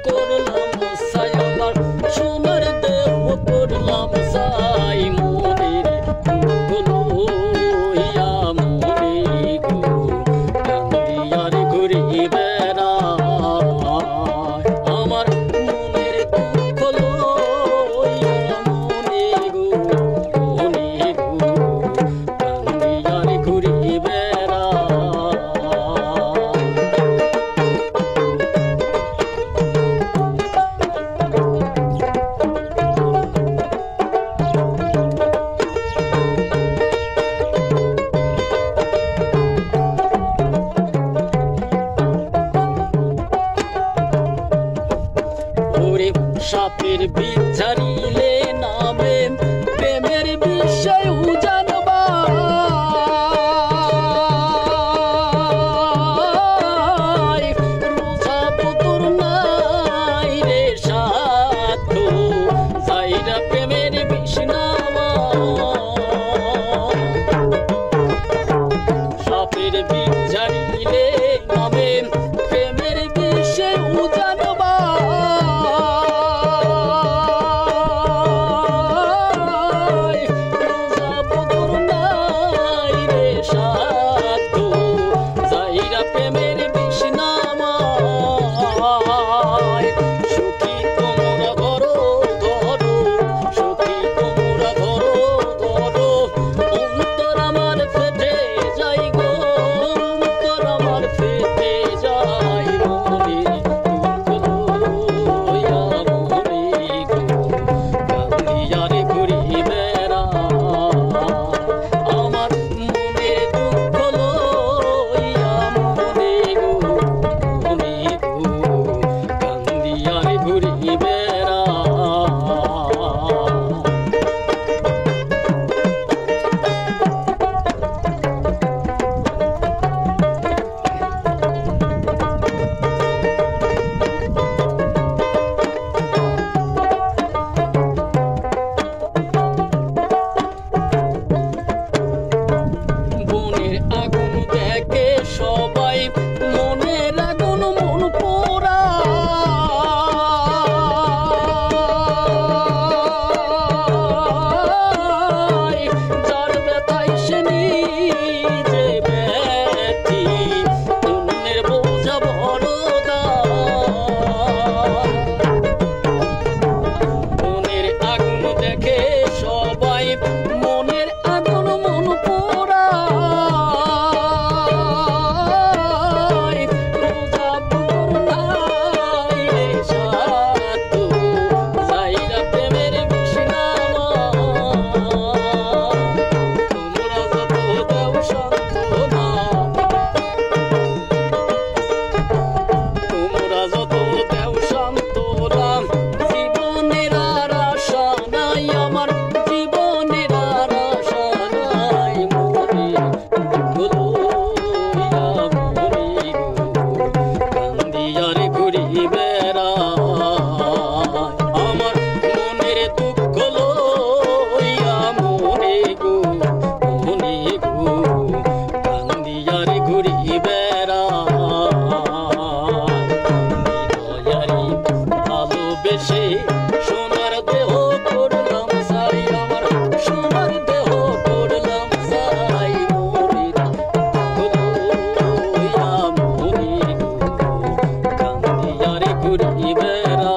করলাম সাই আমার সোনার দেহ করলাম সাই মনের দুঃখগুলো ইয়া মনে গো কান্দিয়ার ঘুরি বেড়ায় আমার মনের দুঃখগুলো ইয়া মনে গো কান্দিয়ার ঘুরি সাপের বিষ ঝাড়িলে নামে প্রেমের বিষয় জানবা রোজা পুতুর নাই রে সাধ্য যাইরা প্রেমের বিষ নামা সাপের বিষ ঝাড়িলে নামে প্রেমের বিষয় জানবা প্রেমের বিষ নামায় সখী তোমরা ধরো ধরো সখী তোমরা ধরো ধরো অন্তর আমার ফেটে যাই গো অন্তর আমার ফেটে যাই মনে দুঃখগুলো ইয়া মনে গো কান্দিয়ারে ঘুরি বেড়া আমার মনে দুঃখগুলো ঘুরি বেড়া বনের আগুন দেখে সবাই মনের আগুন মন পোড়া যার ব্যথায় সে নিজে ব্যথি অন্যের বোঝা বড় মনের আগুন দেখে সবাই মনের আগুন মন পোড়া আমার মনের দুঃখ লইয়া মনে গো কান্দিয়ারে ঘুরি বেড়া হৃদয়ারি ভালোবেসে সোনার দেহ করলাম সাই আমার সোনার দেহ করলাম সাই মনের দুঃখ লইয়া মনে গো কান্দিয়ারে ঘুরি বেড়া